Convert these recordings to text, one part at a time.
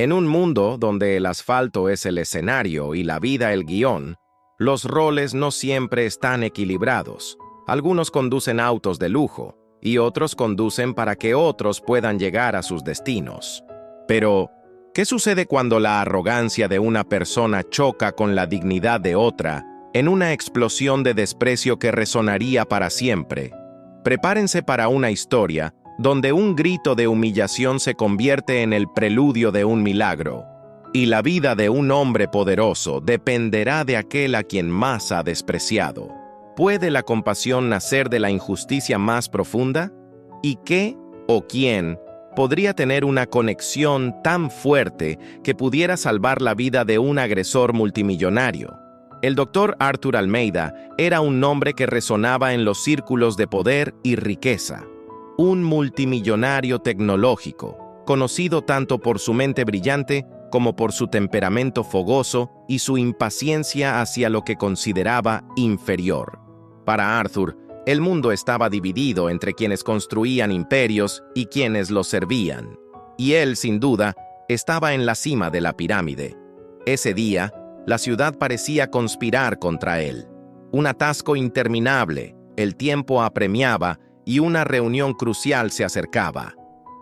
En un mundo donde el asfalto es el escenario y la vida el guión, los roles no siempre están equilibrados. Algunos conducen autos de lujo y otros conducen para que otros puedan llegar a sus destinos. Pero, ¿qué sucede cuando la arrogancia de una persona choca con la dignidad de otra en una explosión de desprecio que resonaría para siempre? Prepárense para una historia donde un grito de humillación se convierte en el preludio de un milagro, y la vida de un hombre poderoso dependerá de aquel a quien más ha despreciado. ¿Puede la compasión nacer de la injusticia más profunda? ¿Y qué o quién podría tener una conexión tan fuerte que pudiera salvar la vida de un agresor multimillonario? El doctor Arthur Almeida era un nombre que resonaba en los círculos de poder y riqueza. Un multimillonario tecnológico, conocido tanto por su mente brillante como por su temperamento fogoso y su impaciencia hacia lo que consideraba inferior. Para Arthur, el mundo estaba dividido entre quienes construían imperios y quienes los servían, y él, sin duda, estaba en la cima de la pirámide. Ese día, la ciudad parecía conspirar contra él. Un atasco interminable, el tiempo apremiaba y una reunión crucial se acercaba.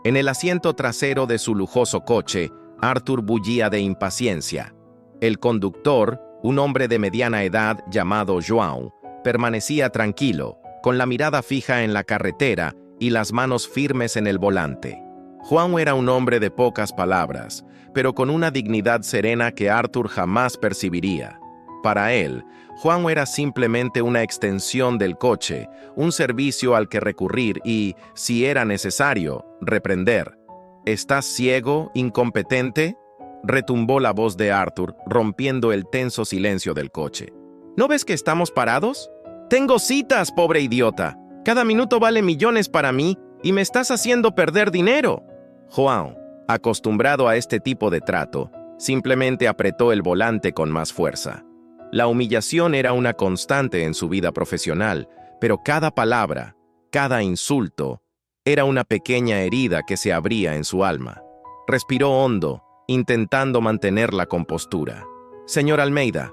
En el asiento trasero de su lujoso coche, Arthur bullía de impaciencia. El conductor, un hombre de mediana edad llamado João, permanecía tranquilo, con la mirada fija en la carretera y las manos firmes en el volante. João era un hombre de pocas palabras, pero con una dignidad serena que Arthur jamás percibiría. Para él, João era simplemente una extensión del coche, un servicio al que recurrir y, si era necesario, reprender. ¿Estás ciego, incompetente?, retumbó la voz de Arthur, rompiendo el tenso silencio del coche. ¿No ves que estamos parados? Tengo citas, pobre idiota. Cada minuto vale millones para mí y me estás haciendo perder dinero. João, acostumbrado a este tipo de trato, simplemente apretó el volante con más fuerza. La humillación era una constante en su vida profesional, pero cada palabra, cada insulto, era una pequeña herida que se abría en su alma. Respiró hondo, intentando mantener la compostura. Señor Almeida,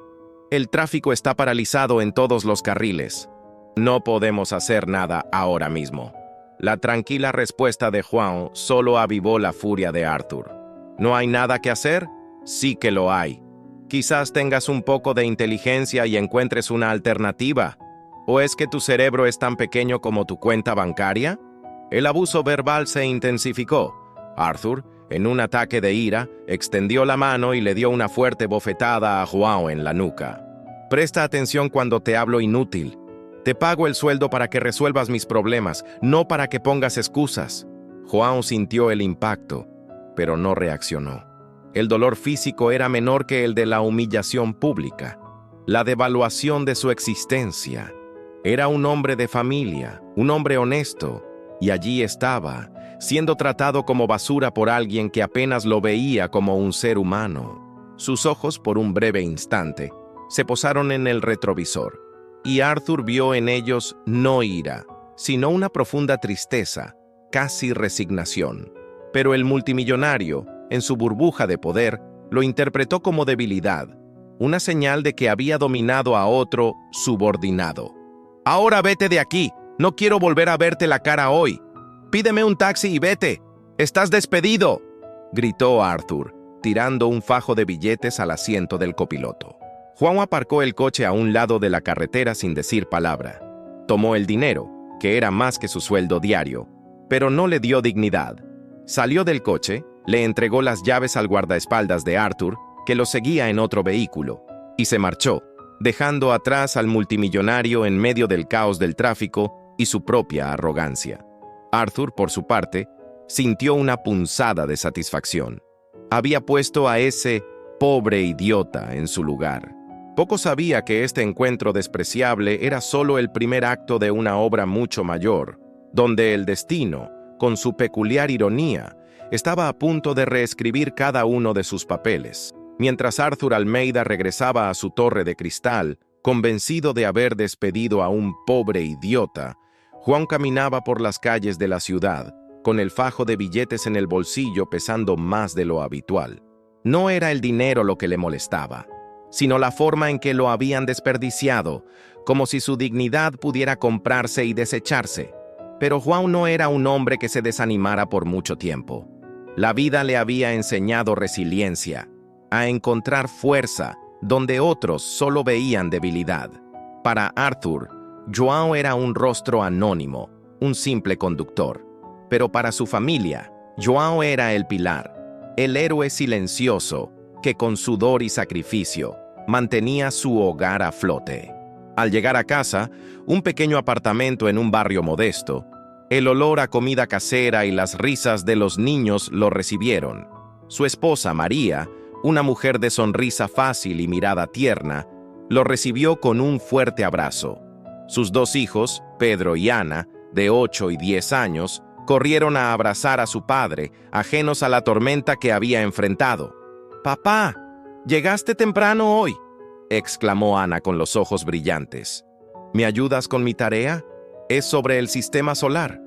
el tráfico está paralizado en todos los carriles. No podemos hacer nada ahora mismo. La tranquila respuesta de João solo avivó la furia de Arthur. ¿No hay nada que hacer? Sí que lo hay. Quizás tengas un poco de inteligencia y encuentres una alternativa. ¿O es que tu cerebro es tan pequeño como tu cuenta bancaria? El abuso verbal se intensificó. Arthur, en un ataque de ira, extendió la mano y le dio una fuerte bofetada a João en la nuca. Presta atención cuando te hablo, inútil. Te pago el sueldo para que resuelvas mis problemas, no para que pongas excusas. João sintió el impacto, pero no reaccionó. El dolor físico era menor que el de la humillación pública, la devaluación de su existencia. Era un hombre de familia, un hombre honesto, y allí estaba, siendo tratado como basura por alguien que apenas lo veía como un ser humano. Sus ojos, por un breve instante, se posaron en el retrovisor, y Arthur vio en ellos no ira, sino una profunda tristeza, casi resignación. Pero el multimillonario, en su burbuja de poder, lo interpretó como debilidad, una señal de que había dominado a otro subordinado. «Ahora vete de aquí, no quiero volver a verte la cara hoy. Pídeme un taxi y vete. ¡Estás despedido!», gritó Arthur, tirando un fajo de billetes al asiento del copiloto. João aparcó el coche a un lado de la carretera sin decir palabra. Tomó el dinero, que era más que su sueldo diario, pero no le dio dignidad. Salió del coche, le entregó las llaves al guardaespaldas de Arthur, que lo seguía en otro vehículo, y se marchó, dejando atrás al multimillonario en medio del caos del tráfico y su propia arrogancia. Arthur, por su parte, sintió una punzada de satisfacción. Había puesto a ese pobre idiota en su lugar. Poco sabía que este encuentro despreciable era solo el primer acto de una obra mucho mayor, donde el destino, con su peculiar ironía, estaba a punto de reescribir cada uno de sus papeles. Mientras Arthur Almeida regresaba a su torre de cristal, convencido de haber despedido a un pobre idiota, João caminaba por las calles de la ciudad, con el fajo de billetes en el bolsillo pesando más de lo habitual. No era el dinero lo que le molestaba, sino la forma en que lo habían desperdiciado, como si su dignidad pudiera comprarse y desecharse. Pero João no era un hombre que se desanimara por mucho tiempo. La vida le había enseñado resiliencia, a encontrar fuerza donde otros solo veían debilidad. Para Arthur, João era un rostro anónimo, un simple conductor. Pero para su familia, João era el pilar, el héroe silencioso que con sudor y sacrificio mantenía su hogar a flote. Al llegar a casa, un pequeño apartamento en un barrio modesto, el olor a comida casera y las risas de los niños lo recibieron. Su esposa, María, una mujer de sonrisa fácil y mirada tierna, lo recibió con un fuerte abrazo. Sus dos hijos, Pedro y Ana, de 8 y 10 años, corrieron a abrazar a su padre, ajenos a la tormenta que había enfrentado. «Papá, llegaste temprano hoy», exclamó Ana con los ojos brillantes. «¿Me ayudas con mi tarea? Es sobre el sistema solar».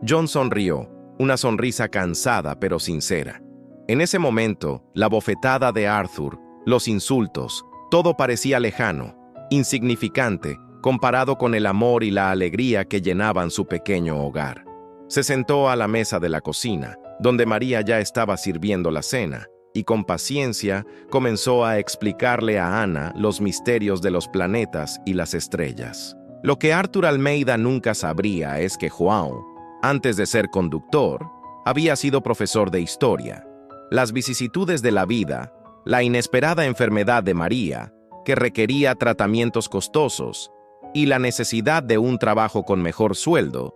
John sonrió, una sonrisa cansada pero sincera. En ese momento, la bofetada de Arthur, los insultos, todo parecía lejano, insignificante, comparado con el amor y la alegría que llenaban su pequeño hogar. Se sentó a la mesa de la cocina, donde María ya estaba sirviendo la cena, y con paciencia comenzó a explicarle a Ana los misterios de los planetas y las estrellas. Lo que Arthur Almeida nunca sabría es que João, antes de ser conductor, había sido profesor de historia. Las vicisitudes de la vida, la inesperada enfermedad de María, que requería tratamientos costosos, y la necesidad de un trabajo con mejor sueldo,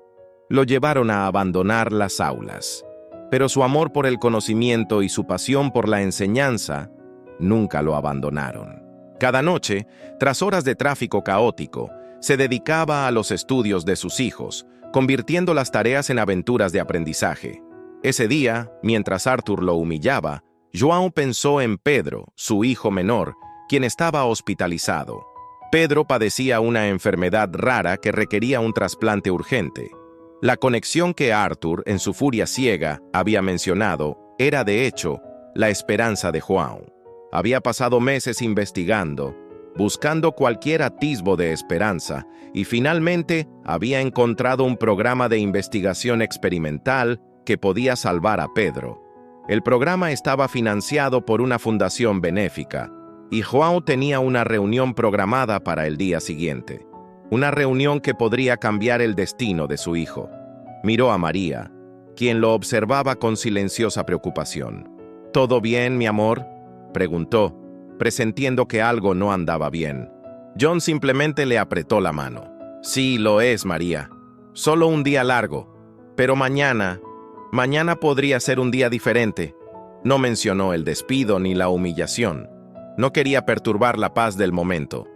lo llevaron a abandonar las aulas. Pero su amor por el conocimiento y su pasión por la enseñanza nunca lo abandonaron. Cada noche, tras horas de tráfico caótico, se dedicaba a los estudios de sus hijos, convirtiendo las tareas en aventuras de aprendizaje. Ese día, mientras Arthur lo humillaba, João pensó en Pedro, su hijo menor, quien estaba hospitalizado. Pedro padecía una enfermedad rara que requería un trasplante urgente. La conexión que Arthur, en su furia ciega, había mencionado, era de hecho la esperanza de João. Había pasado meses investigando, buscando cualquier atisbo de esperanza, y finalmente había encontrado un programa de investigación experimental que podía salvar a Pedro. El programa estaba financiado por una fundación benéfica, y João tenía una reunión programada para el día siguiente. Una reunión que podría cambiar el destino de su hijo. Miró a María, quien lo observaba con silenciosa preocupación. «¿Todo bien, mi amor?», preguntó, presentiendo que algo no andaba bien. John simplemente le apretó la mano. «Sí, lo es, María. Solo un día largo. Pero mañana podría ser un día diferente». No mencionó el despido ni la humillación. No quería perturbar la paz del momento.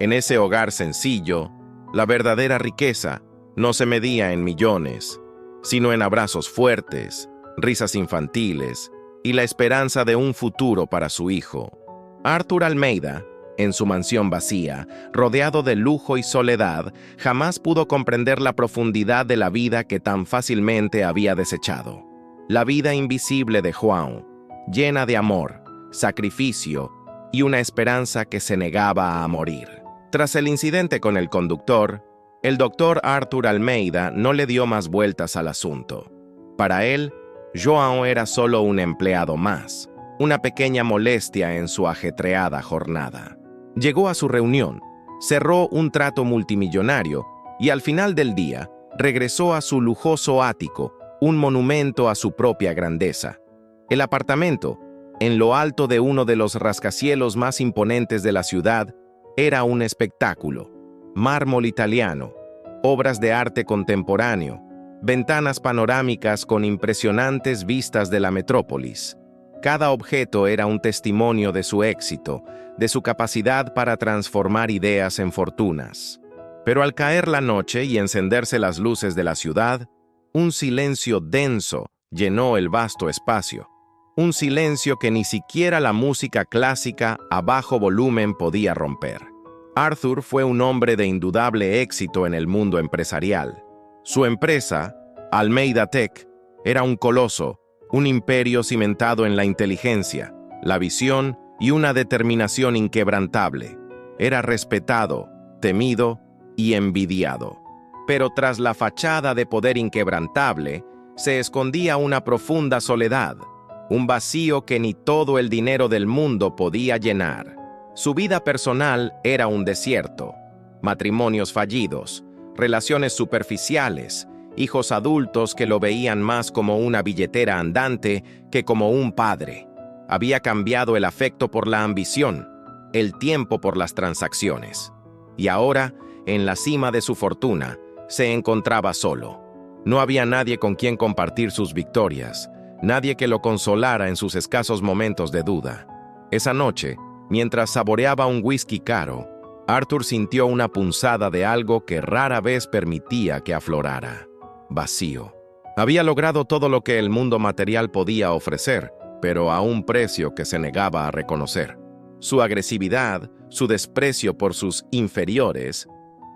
En ese hogar sencillo, la verdadera riqueza no se medía en millones, sino en abrazos fuertes, risas infantiles y la esperanza de un futuro para su hijo. Arthur Almeida, en su mansión vacía, rodeado de lujo y soledad, jamás pudo comprender la profundidad de la vida que tan fácilmente había desechado. La vida invisible de João, llena de amor, sacrificio y una esperanza que se negaba a morir. Tras el incidente con el conductor, el doctor Arthur Almeida no le dio más vueltas al asunto. Para él, João era solo un empleado más, una pequeña molestia en su ajetreada jornada. Llegó a su reunión, cerró un trato multimillonario y al final del día regresó a su lujoso ático, un monumento a su propia grandeza. El apartamento, en lo alto de uno de los rascacielos más imponentes de la ciudad, era un espectáculo. Mármol italiano, obras de arte contemporáneo, ventanas panorámicas con impresionantes vistas de la metrópolis. Cada objeto era un testimonio de su éxito, de su capacidad para transformar ideas en fortunas. Pero al caer la noche y encenderse las luces de la ciudad, un silencio denso llenó el vasto espacio. Un silencio que ni siquiera la música clásica a bajo volumen podía romper. Arthur fue un hombre de indudable éxito en el mundo empresarial. Su empresa, Almeida Tech, era un coloso, un imperio cimentado en la inteligencia, la visión y una determinación inquebrantable. Era respetado, temido y envidiado. Pero tras la fachada de poder inquebrantable, se escondía una profunda soledad, un vacío que ni todo el dinero del mundo podía llenar. Su vida personal era un desierto. Matrimonios fallidos, relaciones superficiales, hijos adultos que lo veían más como una billetera andante que como un padre. Había cambiado el afecto por la ambición, el tiempo por las transacciones. Y ahora, en la cima de su fortuna, se encontraba solo. No había nadie con quien compartir sus victorias, nadie que lo consolara en sus escasos momentos de duda. Esa noche, mientras saboreaba un whisky caro, Arthur sintió una punzada de algo que rara vez permitía que aflorara: vacío. Había logrado todo lo que el mundo material podía ofrecer, pero a un precio que se negaba a reconocer. Su agresividad, su desprecio por sus inferiores,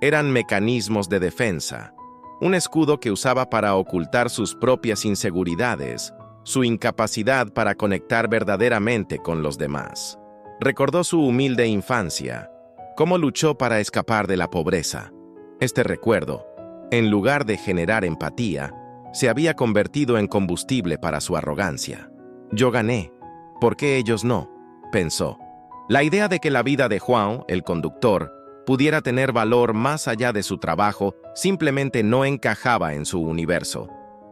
eran mecanismos de defensa, un escudo que usaba para ocultar sus propias inseguridades, su incapacidad para conectar verdaderamente con los demás. Recordó su humilde infancia, cómo luchó para escapar de la pobreza. Este recuerdo, en lugar de generar empatía, se había convertido en combustible para su arrogancia. Yo gané, ¿por qué ellos no?, pensó. La idea de que la vida de Juan, el conductor, pudiera tener valor más allá de su trabajo simplemente no encajaba en su universo.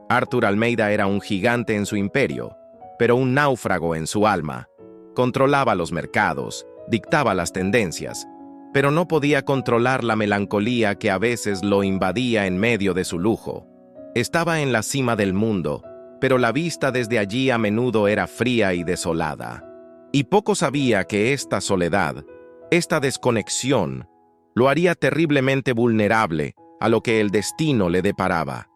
Arthur Almeida era un gigante en su imperio, pero un náufrago en su alma. Controlaba los mercados, dictaba las tendencias, pero no podía controlar la melancolía que a veces lo invadía en medio de su lujo. Estaba en la cima del mundo, pero la vista desde allí a menudo era fría y desolada. Y poco sabía que esta soledad, esta desconexión, lo haría terriblemente vulnerable a lo que el destino le deparaba.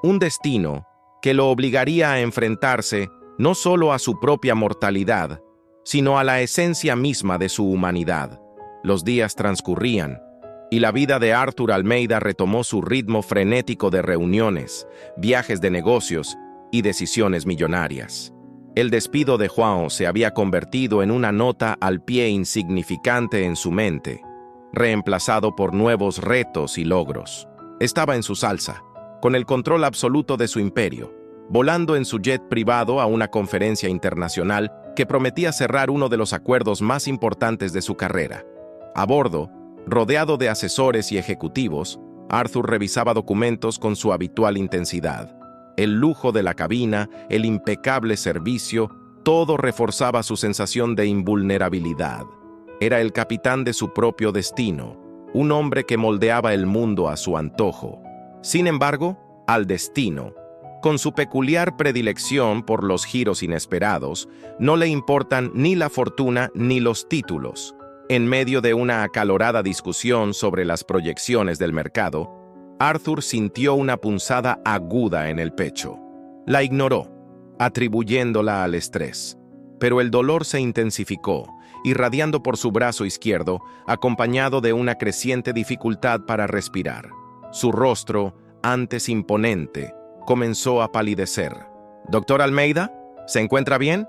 Un destino que lo obligaría a enfrentarse no solo a su propia mortalidad, sino a la esencia misma de su humanidad. Los días transcurrían, y la vida de Arthur Almeida retomó su ritmo frenético de reuniones, viajes de negocios y decisiones millonarias. El despido de Juan se había convertido en una nota al pie insignificante en su mente, reemplazado por nuevos retos y logros. Estaba en su salsa, con el control absoluto de su imperio, volando en su jet privado a una conferencia internacional que prometía cerrar uno de los acuerdos más importantes de su carrera. A bordo, rodeado de asesores y ejecutivos, Arthur revisaba documentos con su habitual intensidad. El lujo de la cabina, el impecable servicio, todo reforzaba su sensación de invulnerabilidad. Era el capitán de su propio destino, un hombre que moldeaba el mundo a su antojo. Sin embargo, al destino, con su peculiar predilección por los giros inesperados, no le importan ni la fortuna ni los títulos. En medio de una acalorada discusión sobre las proyecciones del mercado, Arthur sintió una punzada aguda en el pecho. La ignoró, atribuyéndola al estrés, pero el dolor se intensificó, irradiando por su brazo izquierdo, acompañado de una creciente dificultad para respirar. Su rostro, antes imponente, comenzó a palidecer. «¿Doctor Almeida? ¿Se encuentra bien?»,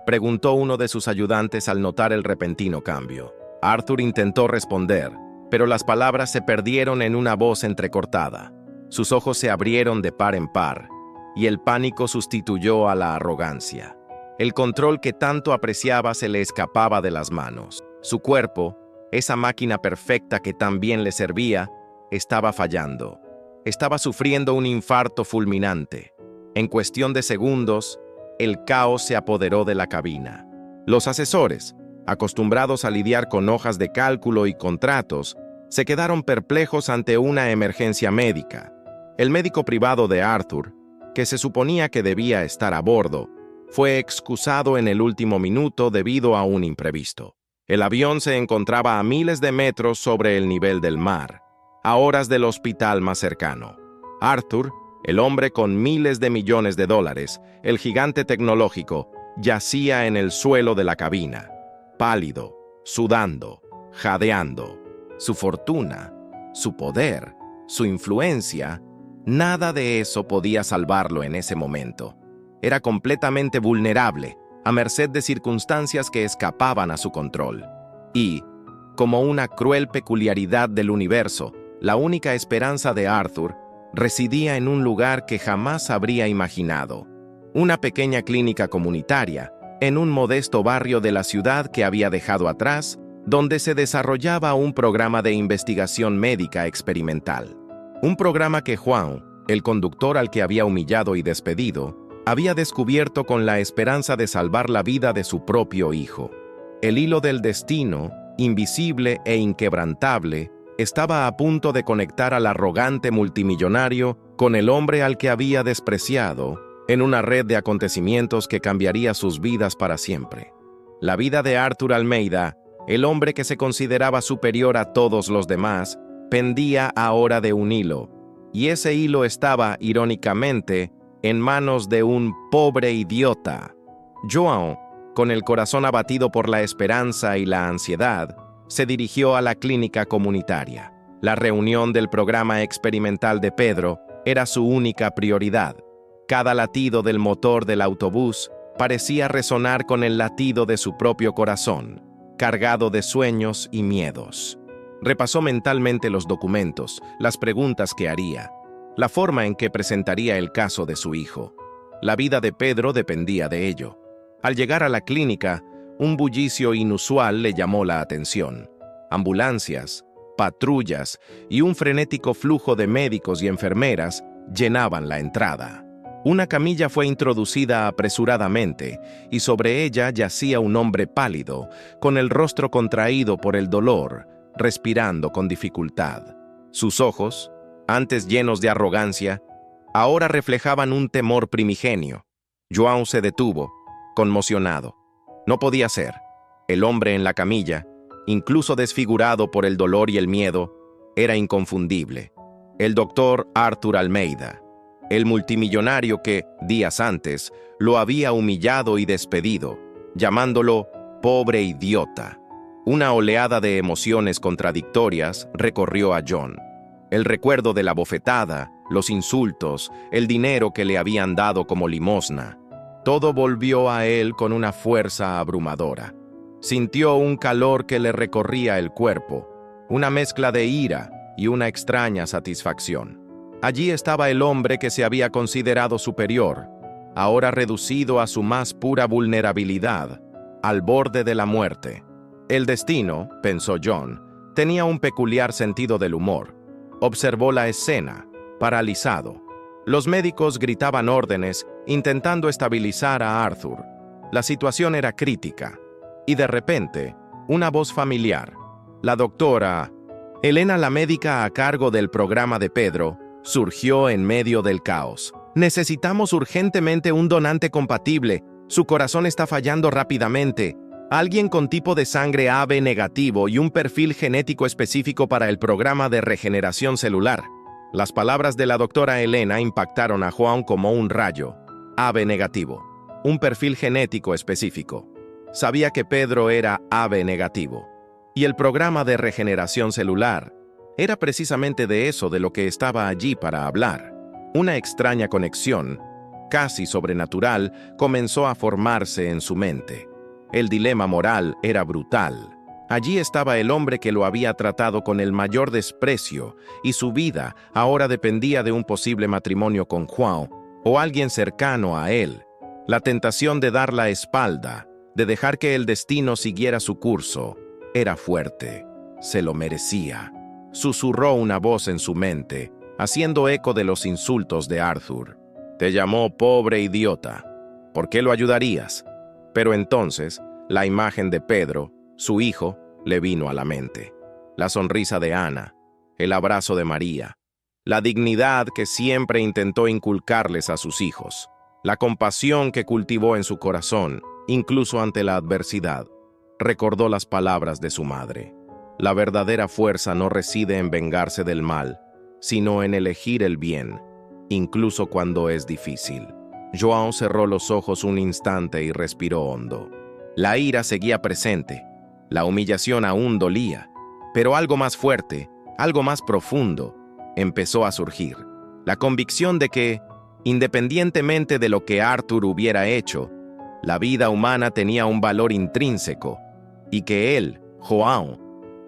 preguntó uno de sus ayudantes al notar el repentino cambio. Arthur intentó responder, pero las palabras se perdieron en una voz entrecortada. Sus ojos se abrieron de par en par, y el pánico sustituyó a la arrogancia. El control que tanto apreciaba se le escapaba de las manos. Su cuerpo, esa máquina perfecta que tan bien le servía, estaba fallando. Estaba sufriendo un infarto fulminante. En cuestión de segundos, el caos se apoderó de la cabina. Los asesores, acostumbrados a lidiar con hojas de cálculo y contratos, se quedaron perplejos ante una emergencia médica. El médico privado de Arthur, que se suponía que debía estar a bordo, fue excusado en el último minuto debido a un imprevisto. El avión se encontraba a miles de metros sobre el nivel del mar, a horas del hospital más cercano. Arthur, el hombre con miles de millones de dólares, el gigante tecnológico, yacía en el suelo de la cabina, pálido, sudando, jadeando. Su fortuna, su poder, su influencia, nada de eso podía salvarlo en ese momento. Era completamente vulnerable, a merced de circunstancias que escapaban a su control. Y, como una cruel peculiaridad del universo, la única esperanza de Arthur residía en un lugar que jamás habría imaginado: una pequeña clínica comunitaria, en un modesto barrio de la ciudad que había dejado atrás, donde se desarrollaba un programa de investigación médica experimental. Un programa que Juan, el conductor al que había humillado y despedido, había descubierto con la esperanza de salvar la vida de su propio hijo. El hilo del destino, invisible e inquebrantable, estaba a punto de conectar al arrogante multimillonario con el hombre al que había despreciado, en una red de acontecimientos que cambiaría sus vidas para siempre. La vida de Arthur Almeida, el hombre que se consideraba superior a todos los demás, pendía ahora de un hilo, y ese hilo estaba, irónicamente, en manos de un pobre idiota. João, con el corazón abatido por la esperanza y la ansiedad, se dirigió a la clínica comunitaria. La reunión del programa experimental de Pedro era su única prioridad. Cada latido del motor del autobús parecía resonar con el latido de su propio corazón, cargado de sueños y miedos. Repasó mentalmente los documentos, las preguntas que haría, la forma en que presentaría el caso de su hijo. La vida de Pedro dependía de ello. Al llegar a la clínica, un bullicio inusual le llamó la atención. Ambulancias, patrullas y un frenético flujo de médicos y enfermeras llenaban la entrada. Una camilla fue introducida apresuradamente y sobre ella yacía un hombre pálido, con el rostro contraído por el dolor, respirando con dificultad. Sus ojos, antes llenos de arrogancia, ahora reflejaban un temor primigenio. João se detuvo, conmocionado. No podía ser. El hombre en la camilla, incluso desfigurado por el dolor y el miedo, era inconfundible. El doctor Arthur Almeida, el multimillonario que, días antes, lo había humillado y despedido, llamándolo pobre idiota. Una oleada de emociones contradictorias recorrió a John. El recuerdo de la bofetada, los insultos, el dinero que le habían dado como limosna. Todo volvió a él con una fuerza abrumadora. Sintió un calor que le recorría el cuerpo, una mezcla de ira y una extraña satisfacción. Allí estaba el hombre que se había considerado superior, ahora reducido a su más pura vulnerabilidad, al borde de la muerte. El destino, pensó John, tenía un peculiar sentido del humor. Observó la escena, paralizado. Los médicos gritaban órdenes, intentando estabilizar a Arthur. La situación era crítica. Y de repente, una voz familiar, la doctora Elena, la médica a cargo del programa de Pedro, surgió en medio del caos. Necesitamos urgentemente un donante compatible. Su corazón está fallando rápidamente. Alguien con tipo de sangre AB negativo y un perfil genético específico para el programa de regeneración celular. Las palabras de la doctora Elena impactaron a Juan como un rayo. AB negativo. Un perfil genético específico. Sabía que Pedro era AB negativo. Y el programa de regeneración celular era precisamente de eso de lo que estaba allí para hablar. Una extraña conexión, casi sobrenatural, comenzó a formarse en su mente. El dilema moral era brutal. Allí estaba el hombre que lo había tratado con el mayor desprecio, y su vida ahora dependía de un posible matrimonio con Juan o alguien cercano a él. La tentación de dar la espalda, de dejar que el destino siguiera su curso, era fuerte. Se lo merecía. Susurró una voz en su mente, haciendo eco de los insultos de Arthur. Te llamó pobre idiota. ¿Por qué lo ayudarías? Pero entonces, la imagen de Pedro, su hijo, le vino a la mente. La sonrisa de Ana, el abrazo de María, la dignidad que siempre intentó inculcarles a sus hijos, la compasión que cultivó en su corazón, incluso ante la adversidad. Recordó las palabras de su madre. La verdadera fuerza no reside en vengarse del mal, sino en elegir el bien, incluso cuando es difícil. João cerró los ojos un instante y respiró hondo. La ira seguía presente, la humillación aún dolía, pero algo más fuerte, algo más profundo, empezó a surgir. La convicción de que, independientemente de lo que Arthur hubiera hecho, La vida humana tenía un valor intrínseco, y que él, João,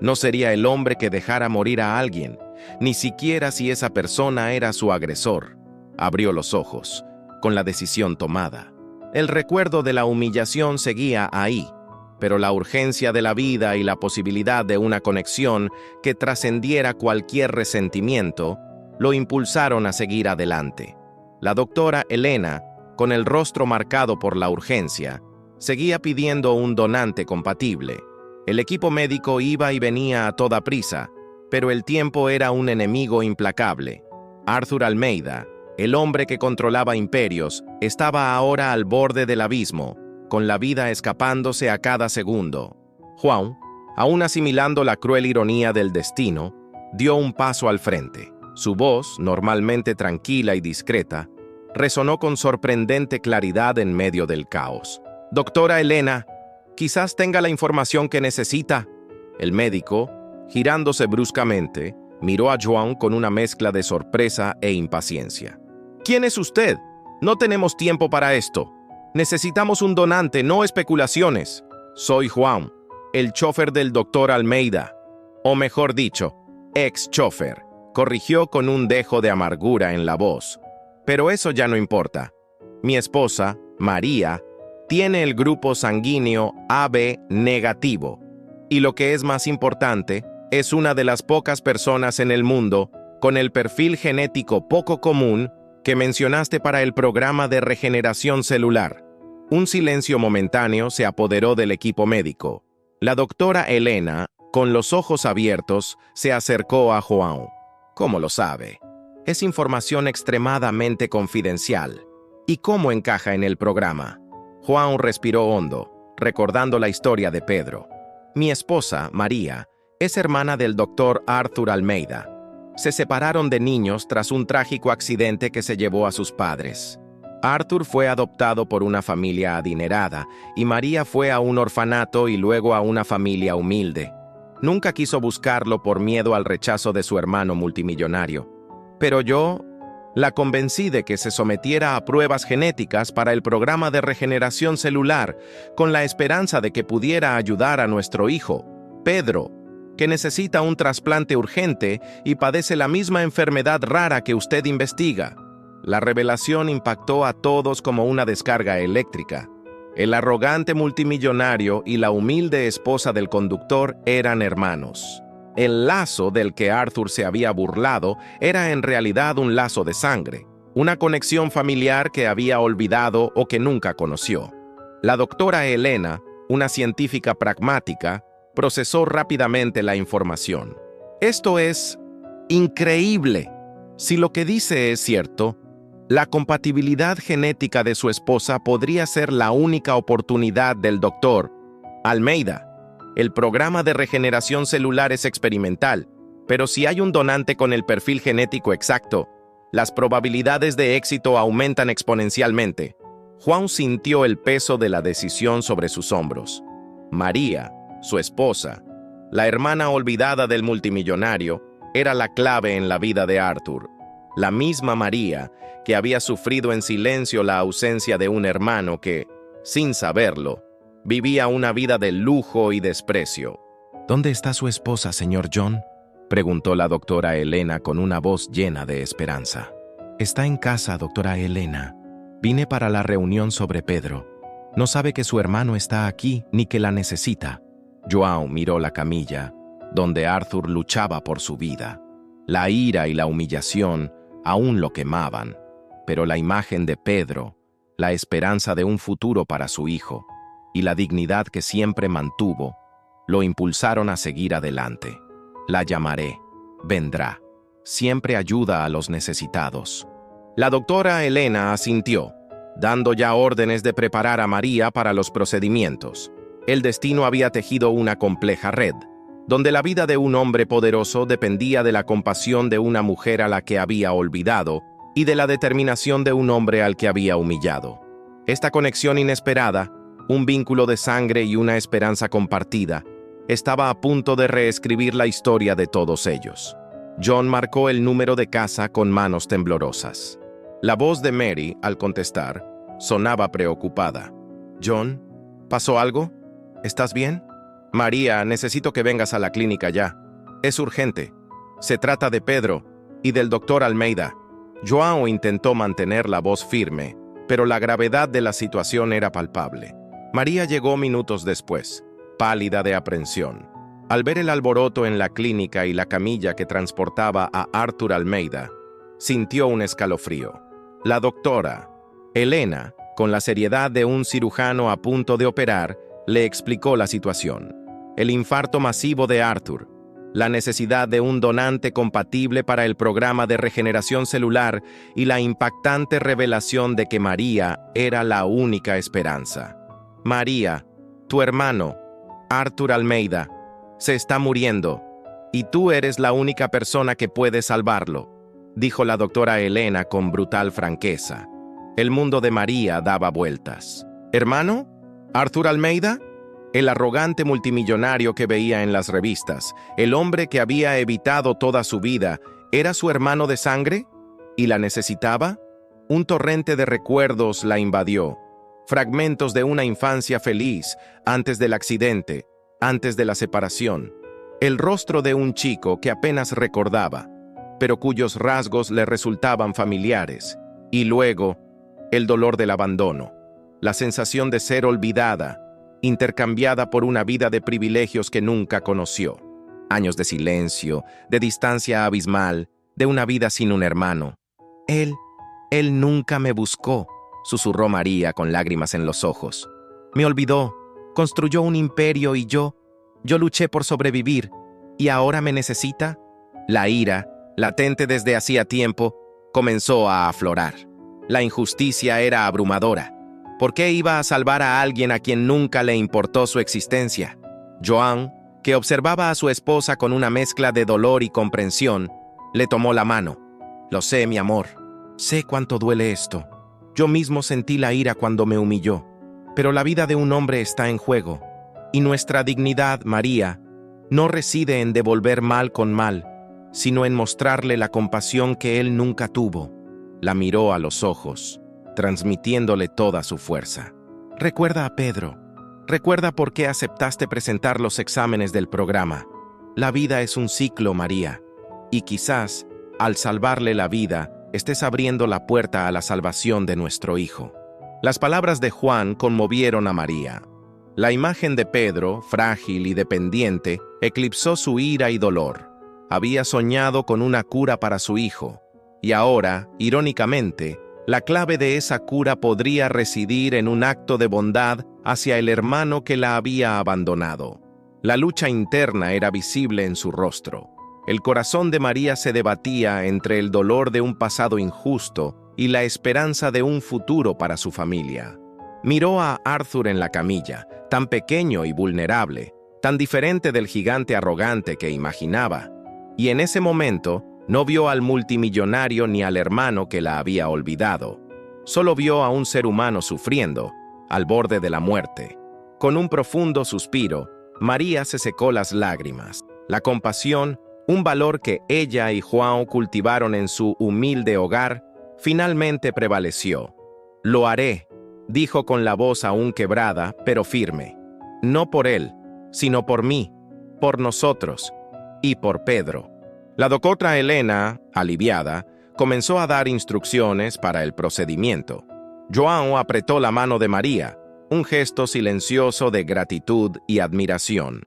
no sería el hombre que dejara morir a alguien, ni siquiera si esa persona era su agresor. Abrió los ojos, con la decisión tomada. El recuerdo de la humillación seguía ahí, pero la urgencia de la vida y la posibilidad de una conexión que trascendiera cualquier resentimiento lo impulsaron a seguir adelante. La doctora Elena, con el rostro marcado por la urgencia, seguía pidiendo un donante compatible. El equipo médico iba y venía a toda prisa, pero el tiempo era un enemigo implacable. Arthur Almeida, el hombre que controlaba imperios, estaba ahora al borde del abismo, con la vida escapándose a cada segundo. João, aún asimilando la cruel ironía del destino, dio un paso al frente. Su voz, normalmente tranquila y discreta, resonó con sorprendente claridad en medio del caos. «Doctora Elena, quizás tenga la información que necesita». El médico, girándose bruscamente, miró a João con una mezcla de sorpresa e impaciencia. «¿Quién es usted? No tenemos tiempo para esto. Necesitamos un donante, no especulaciones». «Soy João, el chofer del doctor Almeida. O mejor dicho, ex-chofer», corrigió con un dejo de amargura en la voz. «Pero eso ya no importa. Mi esposa, María, tiene el grupo sanguíneo AB negativo, y lo que es más importante, es una de las pocas personas en el mundo con el perfil genético poco común que mencionaste para el programa de regeneración celular». Un silencio momentáneo se apoderó del equipo médico. La doctora Elena, con los ojos abiertos, se acercó a João. «¿Cómo lo sabe? Es información extremadamente confidencial. ¿Y cómo encaja en el programa?». João respiró hondo, recordando la historia de Pedro. «Mi esposa, María, es hermana del doctor Arthur Almeida. Se separaron de niños tras un trágico accidente que se llevó a sus padres. Arthur fue adoptado por una familia adinerada y María fue a un orfanato y luego a una familia humilde. Nunca quiso buscarlo por miedo al rechazo de su hermano multimillonario. Pero yo la convencí de que se sometiera a pruebas genéticas para el programa de regeneración celular, con la esperanza de que pudiera ayudar a nuestro hijo, Pedro, que necesita un trasplante urgente y padece la misma enfermedad rara que usted investiga». La revelación impactó a todos como una descarga eléctrica. El arrogante multimillonario y la humilde esposa del conductor eran hermanos. El lazo del que Arthur se había burlado era en realidad un lazo de sangre, una conexión familiar que había olvidado o que nunca conoció. La doctora Elena, una científica pragmática, procesó rápidamente la información. «Esto es increíble. Si lo que dice es cierto, la compatibilidad genética de su esposa podría ser la única oportunidad del doctor Almeida. El programa de regeneración celular es experimental, pero si hay un donante con el perfil genético exacto, las probabilidades de éxito aumentan exponencialmente». João sintió el peso de la decisión sobre sus hombros. María, su esposa, la hermana olvidada del multimillonario, era la clave en la vida de Arthur. La misma María que había sufrido en silencio la ausencia de un hermano que, sin saberlo, vivía una vida de lujo y desprecio. «¿Dónde está su esposa, señor John?», preguntó la doctora Elena con una voz llena de esperanza. «Está en casa, doctora Elena. Vine para la reunión sobre Pedro. No sabe que su hermano está aquí ni que la necesita». João miró la camilla, donde Arthur luchaba por su vida. La ira y la humillación aún lo quemaban, pero la imagen de Pedro, la esperanza de un futuro para su hijo y la dignidad que siempre mantuvo, lo impulsaron a seguir adelante. «La llamaré. Vendrá. Siempre ayuda a los necesitados». La doctora Elena asintió, dando ya órdenes de preparar a María para los procedimientos. El destino había tejido una compleja red, donde la vida de un hombre poderoso dependía de la compasión de una mujer a la que había olvidado y de la determinación de un hombre al que había humillado. Esta conexión inesperada, un vínculo de sangre y una esperanza compartida, estaba a punto de reescribir la historia de todos ellos. John marcó el número de casa con manos temblorosas. La voz de Mary, al contestar, sonaba preocupada. John, ¿pasó algo? ¿Estás bien? María, necesito que vengas a la clínica ya. Es urgente. Se trata de Pedro y del doctor Almeida. João intentó mantener la voz firme, pero la gravedad de la situación era palpable. María llegó minutos después, pálida de aprensión. Al ver el alboroto en la clínica y la camilla que transportaba a Arthur Almeida, sintió un escalofrío. La doctora, Helena, con la seriedad de un cirujano a punto de operar, le explicó la situación. El infarto masivo de Arthur, la necesidad de un donante compatible para el programa de regeneración celular y la impactante revelación de que María era la única esperanza. María, tu hermano, Arthur Almeida, se está muriendo, y tú eres la única persona que puede salvarlo, dijo la doctora Helena con brutal franqueza. El mundo de María daba vueltas. ¿Hermano? ¿Arthur Almeida? El arrogante multimillonario que veía en las revistas, el hombre que había evitado toda su vida, ¿era su hermano de sangre? ¿Y la necesitaba? Un torrente de recuerdos la invadió. Fragmentos de una infancia feliz, antes del accidente, antes de la separación. El rostro de un chico que apenas recordaba, pero cuyos rasgos le resultaban familiares. Y luego, el dolor del abandono, la sensación de ser olvidada, intercambiada por una vida de privilegios que nunca conoció. Años de silencio, de distancia abismal, de una vida sin un hermano. Él nunca me buscó, susurró María con lágrimas en los ojos. Me olvidó, construyó un imperio y yo luché por sobrevivir, ¿y ahora me necesita? La ira, latente desde hacía tiempo, comenzó a aflorar. La injusticia era abrumadora. ¿Por qué iba a salvar a alguien a quien nunca le importó su existencia? João, que observaba a su esposa con una mezcla de dolor y comprensión, le tomó la mano. Lo sé, mi amor. Sé cuánto duele esto. Yo mismo sentí la ira cuando me humilló. Pero la vida de un hombre está en juego. Y nuestra dignidad, María, no reside en devolver mal con mal, sino en mostrarle la compasión que él nunca tuvo. La miró a los ojos, transmitiéndole toda su fuerza. Recuerda a Pedro. Recuerda por qué aceptaste presentar los exámenes del programa. La vida es un ciclo, María. Y quizás, al salvarle la vida, estés abriendo la puerta a la salvación de nuestro hijo. Las palabras de Juan conmovieron a María. La imagen de Pedro, frágil y dependiente, eclipsó su ira y dolor. Había soñado con una cura para su hijo, y ahora, irónicamente, la clave de esa cura podría residir en un acto de bondad hacia el hermano que la había abandonado. La lucha interna era visible en su rostro. El corazón de María se debatía entre el dolor de un pasado injusto y la esperanza de un futuro para su familia. Miró a Arthur en la camilla, tan pequeño y vulnerable, tan diferente del gigante arrogante que imaginaba, y en ese momento no vio al multimillonario ni al hermano que la había olvidado. Solo vio a un ser humano sufriendo, al borde de la muerte. Con un profundo suspiro, María se secó las lágrimas. La compasión, un valor que ella y João cultivaron en su humilde hogar, finalmente prevaleció. «Lo haré», dijo con la voz aún quebrada, pero firme. «No por él, sino por mí, por nosotros y por Pedro». La doctora Helena, aliviada, comenzó a dar instrucciones para el procedimiento. João apretó la mano de María, un gesto silencioso de gratitud y admiración.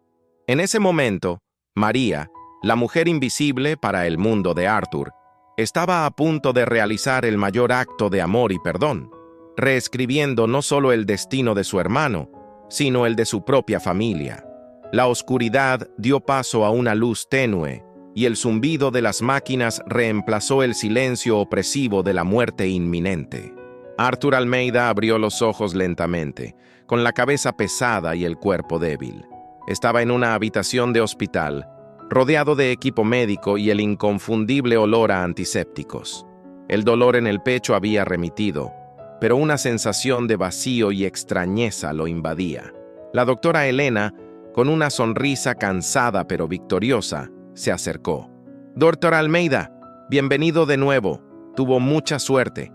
En ese momento, María, la mujer invisible para el mundo de Arthur, estaba a punto de realizar el mayor acto de amor y perdón, reescribiendo no solo el destino de su hermano, sino el de su propia familia. La oscuridad dio paso a una luz tenue, y el zumbido de las máquinas reemplazó el silencio opresivo de la muerte inminente. Arthur Almeida abrió los ojos lentamente, con la cabeza pesada y el cuerpo débil. Estaba en una habitación de hospital, rodeado de equipo médico y el inconfundible olor a antisépticos. El dolor en el pecho había remitido, pero una sensación de vacío y extrañeza lo invadía. La doctora Helena, con una sonrisa cansada pero victoriosa, se acercó. «Doctor Almeida, bienvenido de nuevo. Tuvo mucha suerte.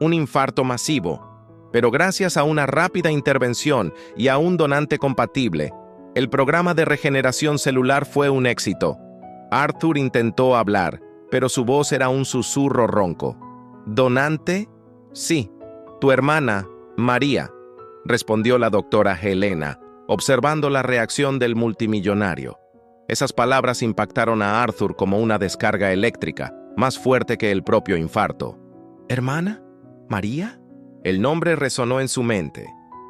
Un infarto masivo. Pero gracias a una rápida intervención y a un donante compatible, el programa de regeneración celular fue un éxito. Arthur intentó hablar, pero su voz era un susurro ronco. ¿Donante? Sí, tu hermana, María, respondió la doctora Helena, observando la reacción del multimillonario. Esas palabras impactaron a Arthur como una descarga eléctrica, más fuerte que el propio infarto. ¿Hermana? ¿María? El nombre resonó en su mente,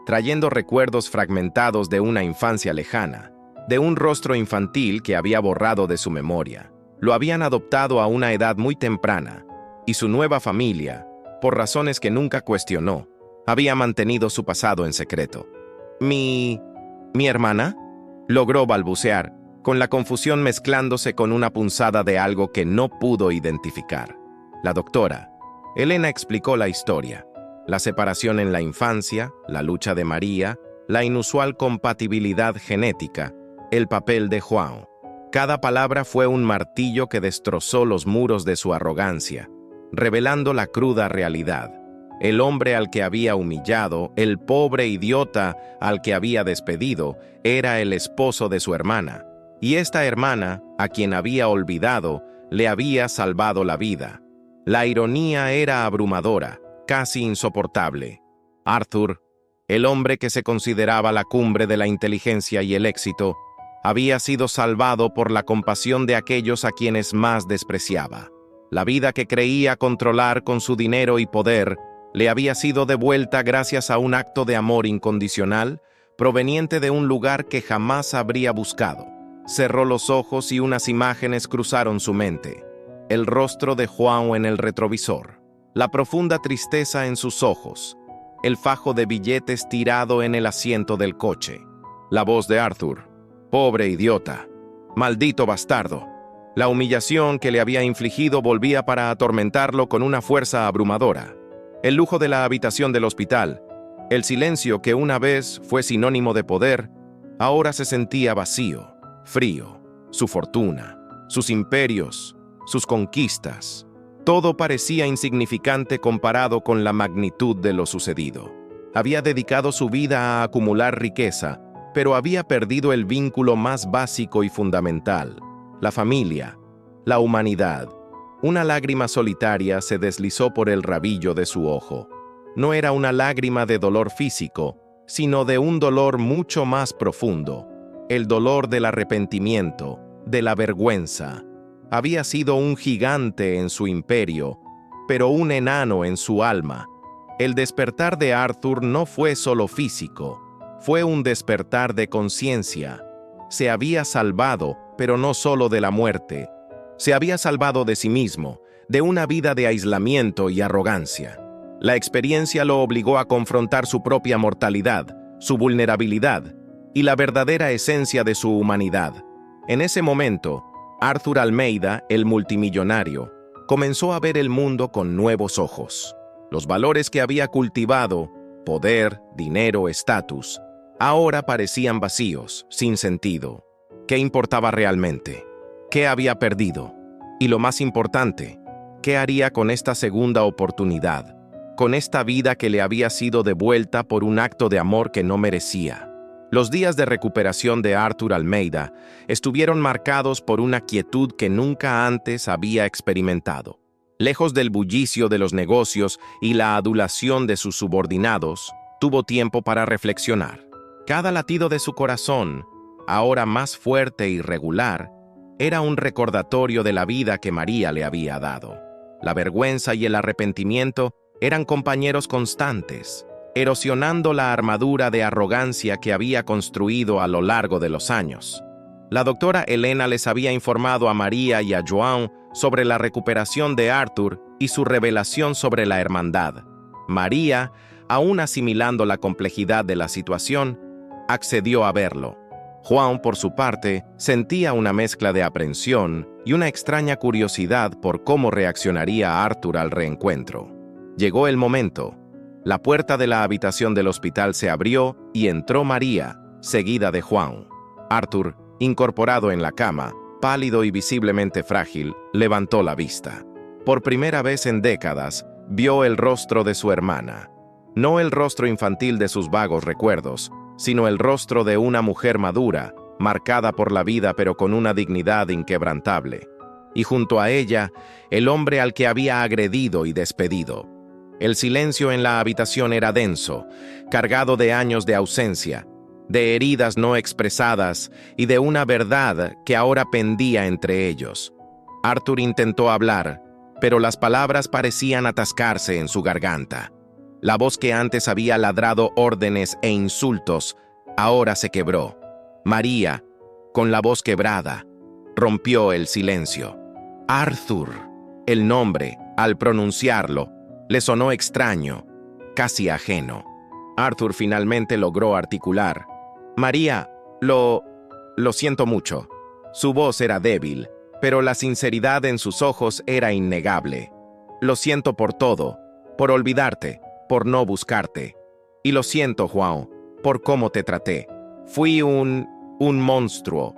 trayendo recuerdos fragmentados de una infancia lejana, de un rostro infantil que había borrado de su memoria. Lo habían adoptado a una edad muy temprana, y su nueva familia, por razones que nunca cuestionó, había mantenido su pasado en secreto. ¿Mi hermana? Logró balbucear, con la confusión mezclándose con una punzada de algo que no pudo identificar. La doctora Helena explicó la historia. La separación en la infancia, la lucha de María, la inusual compatibilidad genética, el papel de Juan. Cada palabra fue un martillo que destrozó los muros de su arrogancia, revelando la cruda realidad. El hombre al que había humillado, el pobre idiota al que había despedido, era el esposo de su hermana. Y esta hermana, a quien había olvidado, le había salvado la vida. La ironía era abrumadora, casi insoportable. Arthur, el hombre que se consideraba la cumbre de la inteligencia y el éxito, había sido salvado por la compasión de aquellos a quienes más despreciaba. La vida que creía controlar con su dinero y poder le había sido devuelta gracias a un acto de amor incondicional proveniente de un lugar que jamás habría buscado. Cerró los ojos y unas imágenes cruzaron su mente. El rostro de Juan en el retrovisor, la profunda tristeza en sus ojos, el fajo de billetes tirado en el asiento del coche. La voz de Arthur: «Pobre idiota, maldito bastardo». La humillación que le había infligido volvía para atormentarlo con una fuerza abrumadora. El lujo de la habitación del hospital, el silencio que una vez fue sinónimo de poder, ahora se sentía vacío, frío. Su fortuna, sus imperios, sus conquistas, todo parecía insignificante comparado con la magnitud de lo sucedido. Había dedicado su vida a acumular riqueza, pero había perdido el vínculo más básico y fundamental: la familia, la humanidad. Una lágrima solitaria se deslizó por el rabillo de su ojo. No era una lágrima de dolor físico, sino de un dolor mucho más profundo, el dolor del arrepentimiento, de la vergüenza. Había sido un gigante en su imperio, pero un enano en su alma. El despertar de Arthur no fue solo físico, fue un despertar de conciencia. Se había salvado, pero no solo de la muerte. Se había salvado de sí mismo, de una vida de aislamiento y arrogancia. La experiencia lo obligó a confrontar su propia mortalidad, su vulnerabilidad y la verdadera esencia de su humanidad. En ese momento, Arthur Almeida, el multimillonario, comenzó a ver el mundo con nuevos ojos. Los valores que había cultivado, poder, dinero, estatus, ahora parecían vacíos, sin sentido. ¿Qué importaba realmente? ¿Qué había perdido? Y lo más importante, ¿qué haría con esta segunda oportunidad? Con esta vida que le había sido devuelta por un acto de amor que no merecía. Los días de recuperación de Arthur Almeida estuvieron marcados por una quietud que nunca antes había experimentado. Lejos del bullicio de los negocios y la adulación de sus subordinados, tuvo tiempo para reflexionar. Cada latido de su corazón, ahora más fuerte y regular, era un recordatorio de la vida que María le había dado. La vergüenza y el arrepentimiento eran compañeros constantes, erosionando la armadura de arrogancia que había construido a lo largo de los años. La doctora Helena les había informado a María y a Joan sobre la recuperación de Arthur y su revelación sobre la hermandad. María, aún asimilando la complejidad de la situación, accedió a verlo. Juan, por su parte, sentía una mezcla de aprensión y una extraña curiosidad por cómo reaccionaría Arthur al reencuentro. Llegó el momento. La puerta de la habitación del hospital se abrió y entró María, seguida de Juan. Arthur, incorporado en la cama, pálido y visiblemente frágil, levantó la vista. Por primera vez en décadas, vio el rostro de su hermana. No el rostro infantil de sus vagos recuerdos, sino el rostro de una mujer madura, marcada por la vida pero con una dignidad inquebrantable. Y junto a ella, el hombre al que había agredido y despedido. El silencio en la habitación era denso, cargado de años de ausencia, de heridas no expresadas y de una verdad que ahora pendía entre ellos. Arthur intentó hablar, pero las palabras parecían atascarse en su garganta. La voz que antes había ladrado órdenes e insultos, ahora se quebró. María, con la voz quebrada, rompió el silencio. Arthur. El nombre, al pronunciarlo, le sonó extraño, casi ajeno. Arthur finalmente logró articular. María, lo siento mucho. Su voz era débil, pero la sinceridad en sus ojos era innegable. Lo siento por todo, por olvidarte, por no buscarte. Y lo siento, Juan, por cómo te traté. Fui un monstruo.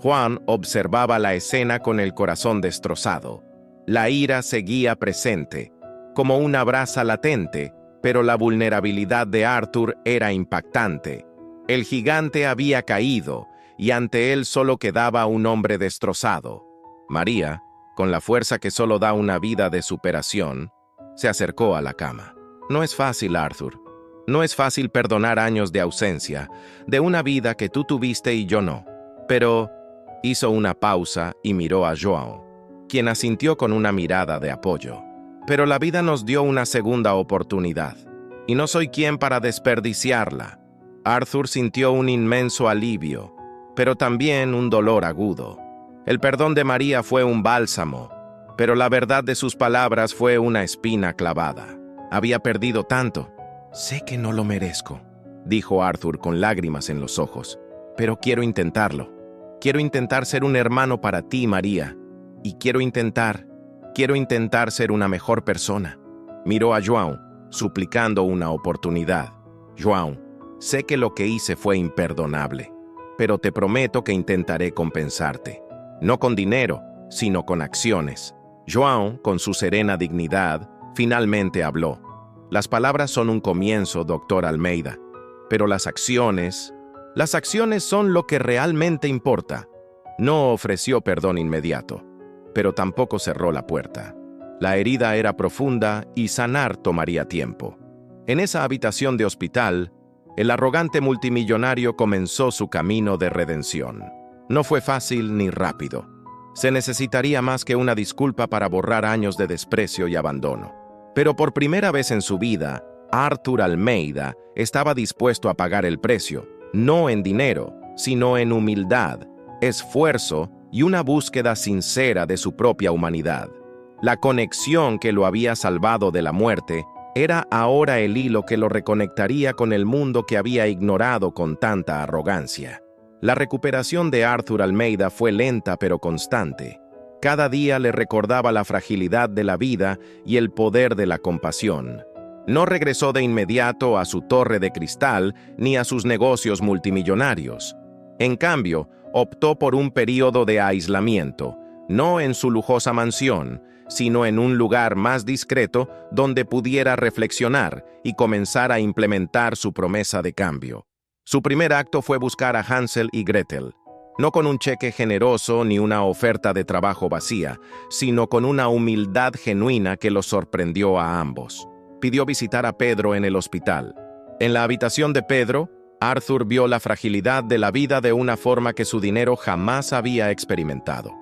Juan observaba la escena con el corazón destrozado. La ira seguía presente, como una brasa latente, pero la vulnerabilidad de Arthur era impactante. El gigante había caído, y ante él solo quedaba un hombre destrozado. María, con la fuerza que solo da una vida de superación, se acercó a la cama. No es fácil, Arthur. No es fácil perdonar años de ausencia, de una vida que tú tuviste y yo no. Pero hizo una pausa y miró a João, quien asintió con una mirada de apoyo. Pero la vida nos dio una segunda oportunidad, y no soy quien para desperdiciarla. Arthur sintió un inmenso alivio, pero también un dolor agudo. El perdón de María fue un bálsamo, pero la verdad de sus palabras fue una espina clavada. Había perdido tanto. Sé que no lo merezco, dijo Arthur con lágrimas en los ojos, pero quiero intentarlo. Quiero intentar ser un hermano para ti, María, y quiero intentar ser una mejor persona. Miró a João, suplicando una oportunidad. João, sé que lo que hice fue imperdonable, pero te prometo que intentaré compensarte. No con dinero, sino con acciones. João, con su serena dignidad, finalmente habló. Las palabras son un comienzo, doctor Almeida, pero las acciones son lo que realmente importa. No ofreció perdón inmediato, pero tampoco cerró la puerta. La herida era profunda y sanar tomaría tiempo. En esa habitación de hospital, el arrogante multimillonario comenzó su camino de redención. No fue fácil ni rápido. Se necesitaría más que una disculpa para borrar años de desprecio y abandono. Pero por primera vez en su vida, Arthur Almeida estaba dispuesto a pagar el precio, no en dinero, sino en humildad, esfuerzo y una búsqueda sincera de su propia humanidad. La conexión que lo había salvado de la muerte era ahora el hilo que lo reconectaría con el mundo que había ignorado con tanta arrogancia. La recuperación de Arthur Almeida fue lenta pero constante. Cada día le recordaba la fragilidad de la vida y el poder de la compasión. No regresó de inmediato a su torre de cristal ni a sus negocios multimillonarios. En cambio, optó por un período de aislamiento, no en su lujosa mansión, sino en un lugar más discreto donde pudiera reflexionar y comenzar a implementar su promesa de cambio. Su primer acto fue buscar a Hansel y Gretel, no con un cheque generoso ni una oferta de trabajo vacía, sino con una humildad genuina que los sorprendió a ambos. Pidió visitar a Pedro en el hospital. En la habitación de Pedro, Arthur vio la fragilidad de la vida de una forma que su dinero jamás había experimentado.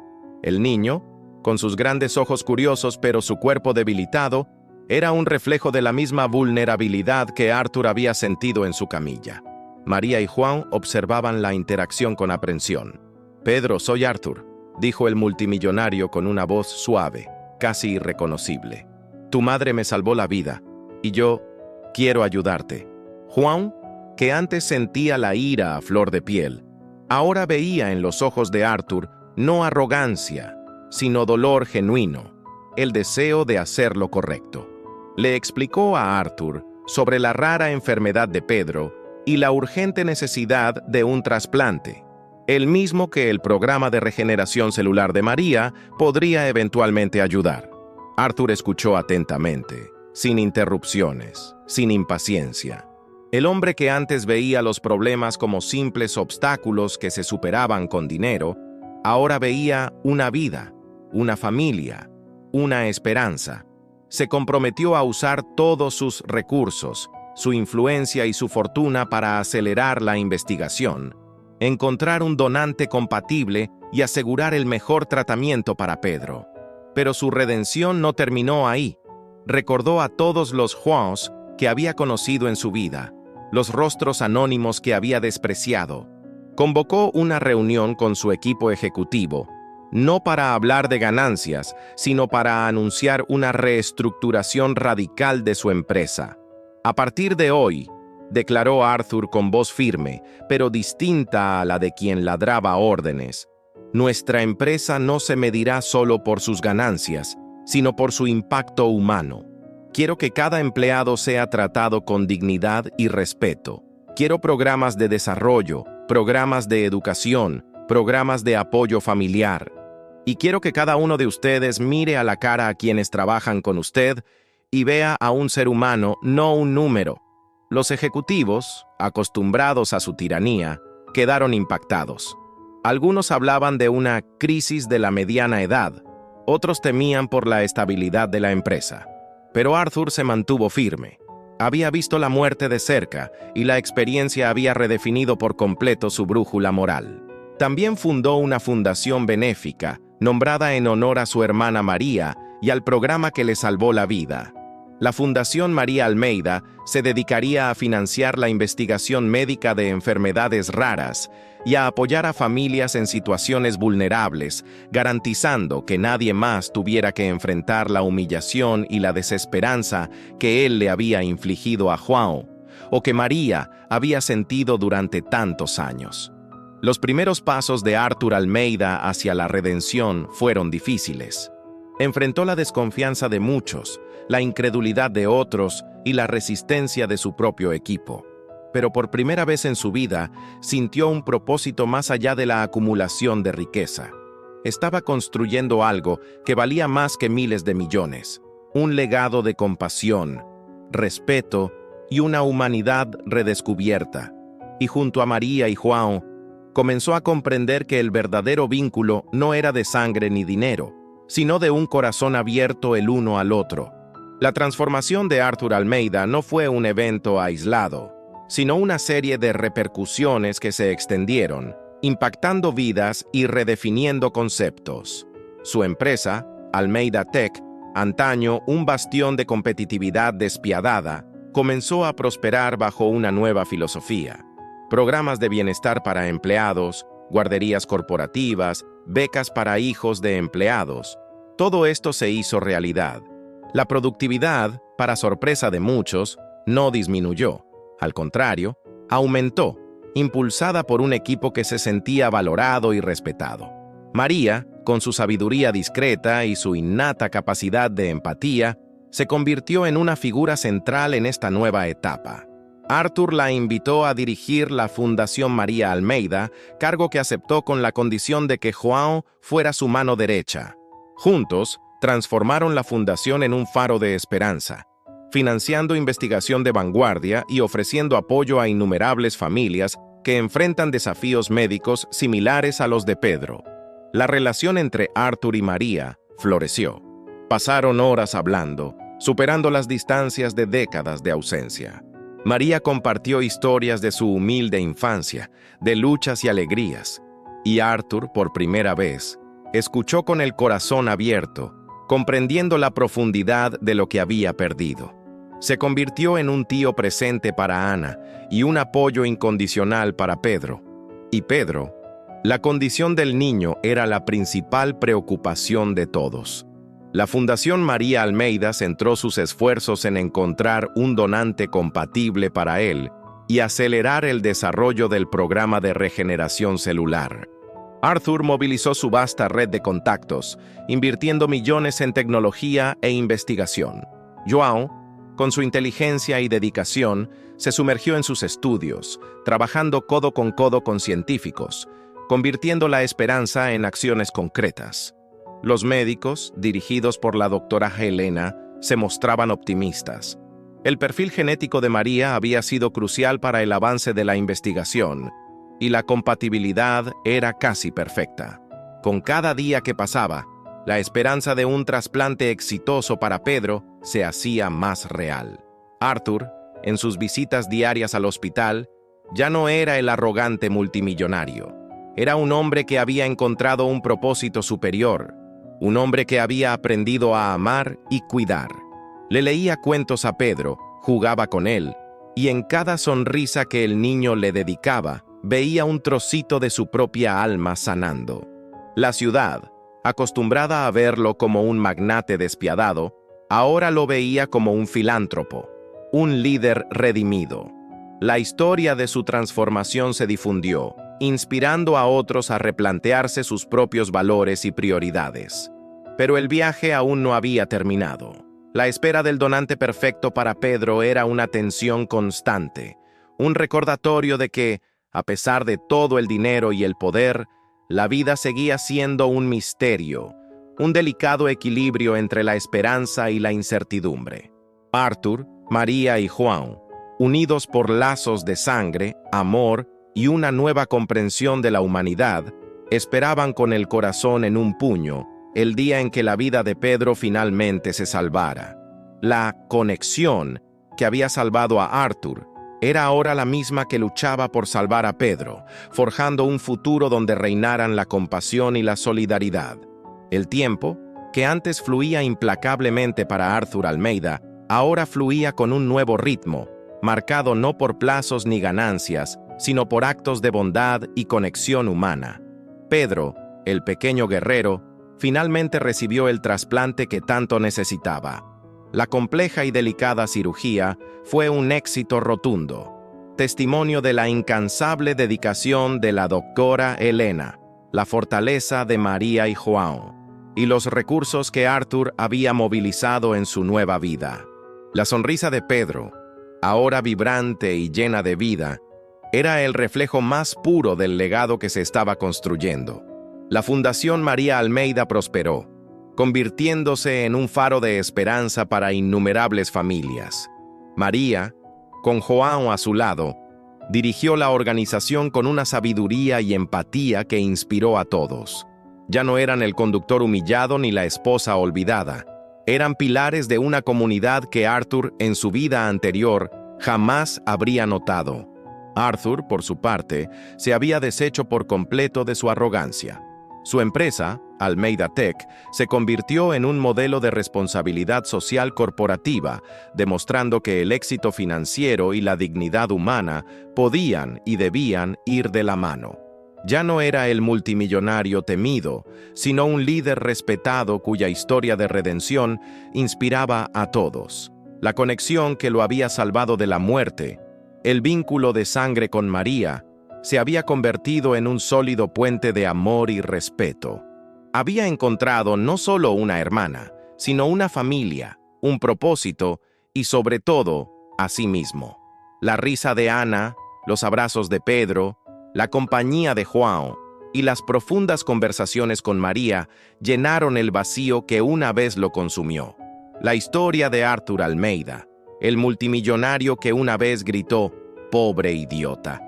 El niño, con sus grandes ojos curiosos pero su cuerpo debilitado, era un reflejo de la misma vulnerabilidad que Arthur había sentido en su camilla. María y Juan observaban la interacción con aprensión. «Pedro, soy Arthur», dijo el multimillonario con una voz suave, casi irreconocible. «Tu madre me salvó la vida, y yo quiero ayudarte». Juan, que antes sentía la ira a flor de piel, ahora veía en los ojos de Arthur no arrogancia, sino dolor genuino, el deseo de hacer lo correcto. Le explicó a Arthur sobre la rara enfermedad de Pedro y la urgente necesidad de un trasplante, el mismo que el programa de regeneración celular de María podría eventualmente ayudar. Arthur escuchó atentamente, sin interrupciones, sin impaciencia. El hombre que antes veía los problemas como simples obstáculos que se superaban con dinero, ahora veía una vida, una familia, una esperanza. Se comprometió a usar todos sus recursos, su influencia y su fortuna para acelerar la investigación, encontrar un donante compatible y asegurar el mejor tratamiento para Pedro. Pero su redención no terminó ahí. Recordó a todos los Juans que había conocido en su vida, los rostros anónimos que había despreciado. Convocó una reunión con su equipo ejecutivo, no para hablar de ganancias, sino para anunciar una reestructuración radical de su empresa. A partir de hoy, declaró Arthur con voz firme, pero distinta a la de quien ladraba órdenes, nuestra empresa no se medirá solo por sus ganancias, sino por su impacto humano. Quiero que cada empleado sea tratado con dignidad y respeto. Quiero programas de desarrollo, programas de educación, programas de apoyo familiar. Y quiero que cada uno de ustedes mire a la cara a quienes trabajan con usted y vea a un ser humano, no un número. Los ejecutivos, acostumbrados a su tiranía, quedaron impactados. Algunos hablaban de una crisis de la mediana edad, otros temían por la estabilidad de la empresa. Pero Arthur se mantuvo firme. Había visto la muerte de cerca y la experiencia había redefinido por completo su brújula moral. También fundó una fundación benéfica, nombrada en honor a su hermana María y al programa que le salvó la vida. La Fundación María Almeida se dedicaría a financiar la investigación médica de enfermedades raras y a apoyar a familias en situaciones vulnerables, garantizando que nadie más tuviera que enfrentar la humillación y la desesperanza que él le había infligido a Juan, o que María había sentido durante tantos años. Los primeros pasos de Arthur Almeida hacia la redención fueron difíciles. Enfrentó la desconfianza de muchos, la incredulidad de otros y la resistencia de su propio equipo. Pero por primera vez en su vida, sintió un propósito más allá de la acumulación de riqueza. Estaba construyendo algo que valía más que miles de millones, un legado de compasión, respeto y una humanidad redescubierta. Y junto a María y Juan, comenzó a comprender que el verdadero vínculo no era de sangre ni dinero, sino de un corazón abierto el uno al otro. La transformación de Arthur Almeida no fue un evento aislado, sino una serie de repercusiones que se extendieron, impactando vidas y redefiniendo conceptos. Su empresa, Almeida Tech, antaño un bastión de competitividad despiadada, comenzó a prosperar bajo una nueva filosofía. Programas de bienestar para empleados, guarderías corporativas, becas para hijos de empleados. Todo esto se hizo realidad. La productividad, para sorpresa de muchos, no disminuyó. Al contrario, aumentó, impulsada por un equipo que se sentía valorado y respetado. María, con su sabiduría discreta y su innata capacidad de empatía, se convirtió en una figura central en esta nueva etapa. Arthur la invitó a dirigir la Fundación María Almeida, cargo que aceptó con la condición de que Juan fuera su mano derecha. Juntos, transformaron la fundación en un faro de esperanza, financiando investigación de vanguardia y ofreciendo apoyo a innumerables familias que enfrentan desafíos médicos similares a los de Pedro. La relación entre Arthur y María floreció. Pasaron horas hablando, superando las distancias de décadas de ausencia. María compartió historias de su humilde infancia, de luchas y alegrías, y Arthur, por primera vez, escuchó con el corazón abierto, comprendiendo la profundidad de lo que había perdido. Se convirtió en un tío presente para Ana y un apoyo incondicional para Pedro. Y Pedro, la condición del niño era la principal preocupación de todos. La Fundación María Almeida centró sus esfuerzos en encontrar un donante compatible para él y acelerar el desarrollo del programa de regeneración celular. Arthur movilizó su vasta red de contactos, invirtiendo millones en tecnología e investigación. João, con su inteligencia y dedicación, se sumergió en sus estudios, trabajando codo con científicos, convirtiendo la esperanza en acciones concretas. Los médicos, dirigidos por la doctora Helena, se mostraban optimistas. El perfil genético de María había sido crucial para el avance de la investigación, y la compatibilidad era casi perfecta. Con cada día que pasaba, la esperanza de un trasplante exitoso para Pedro se hacía más real. Arthur, en sus visitas diarias al hospital, ya no era el arrogante multimillonario. Era un hombre que había encontrado un propósito superior, un hombre que había aprendido a amar y cuidar. Le leía cuentos a Pedro, jugaba con él, y en cada sonrisa que el niño le dedicaba, veía un trocito de su propia alma sanando. La ciudad, acostumbrada a verlo como un magnate despiadado, ahora lo veía como un filántropo, un líder redimido. La historia de su transformación se difundió, inspirando a otros a replantearse sus propios valores y prioridades. Pero el viaje aún no había terminado. La espera del donante perfecto para Pedro era una tensión constante, un recordatorio de que, a pesar de todo el dinero y el poder, la vida seguía siendo un misterio, un delicado equilibrio entre la esperanza y la incertidumbre. Arthur, María y Juan, unidos por lazos de sangre, amor y una nueva comprensión de la humanidad, esperaban con el corazón en un puño el día en que la vida de Pedro finalmente se salvara. La conexión que había salvado a Arthur era ahora la misma que luchaba por salvar a Pedro, forjando un futuro donde reinaran la compasión y la solidaridad. El tiempo, que antes fluía implacablemente para Arthur Almeida, ahora fluía con un nuevo ritmo, marcado no por plazos ni ganancias, sino por actos de bondad y conexión humana. Pedro, el pequeño guerrero, finalmente recibió el trasplante que tanto necesitaba. La compleja y delicada cirugía fue un éxito rotundo, testimonio de la incansable dedicación de la doctora Elena, la fortaleza de María y Juan, y los recursos que Arthur había movilizado en su nueva vida. La sonrisa de Pedro, ahora vibrante y llena de vida, era el reflejo más puro del legado que se estaba construyendo. La Fundación María Almeida prosperó, convirtiéndose en un faro de esperanza para innumerables familias. María, con João a su lado, dirigió la organización con una sabiduría y empatía que inspiró a todos. Ya no eran el conductor humillado ni la esposa olvidada. Eran pilares de una comunidad que Arthur, en su vida anterior, jamás habría notado. Arthur, por su parte, se había deshecho por completo de su arrogancia. Su empresa, Almeida Tech, se convirtió en un modelo de responsabilidad social corporativa, demostrando que el éxito financiero y la dignidad humana podían y debían ir de la mano. Ya no era el multimillonario temido, sino un líder respetado cuya historia de redención inspiraba a todos. La conexión que lo había salvado de la muerte, el vínculo de sangre con María, se había convertido en un sólido puente de amor y respeto. Había encontrado no solo una hermana, sino una familia, un propósito y, sobre todo, a sí mismo. La risa de Ana, los abrazos de Pedro, la compañía de Juan y las profundas conversaciones con María llenaron el vacío que una vez lo consumió. La historia de Arthur Almeida, el multimillonario que una vez gritó, «pobre idiota»,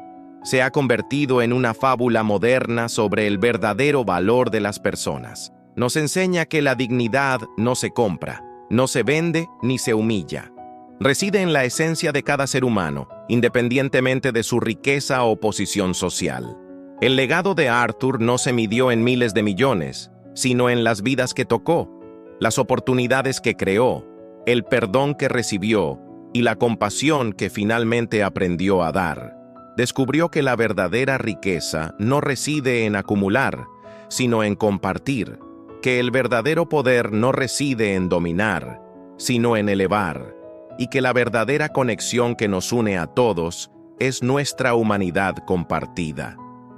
se ha convertido en una fábula moderna sobre el verdadero valor de las personas. Nos enseña que la dignidad no se compra, no se vende ni se humilla. Reside en la esencia de cada ser humano, independientemente de su riqueza o posición social. El legado de Arthur no se midió en miles de millones, sino en las vidas que tocó, las oportunidades que creó, el perdón que recibió y la compasión que finalmente aprendió a dar. Descubrió que la verdadera riqueza no reside en acumular, sino en compartir, que el verdadero poder no reside en dominar, sino en elevar, y que la verdadera conexión que nos une a todos es nuestra humanidad compartida.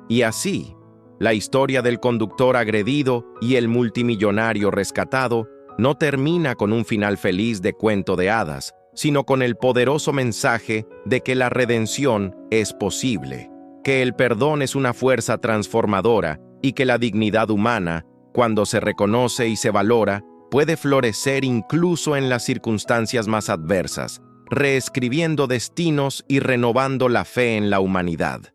Y así, la historia del conductor agredido y el multimillonario rescatado no termina con un final feliz de cuento de hadas, sino con el poderoso mensaje de que la redención es posible, que el perdón es una fuerza transformadora y que la dignidad humana, cuando se reconoce y se valora, puede florecer incluso en las circunstancias más adversas, reescribiendo destinos y renovando la fe en la humanidad.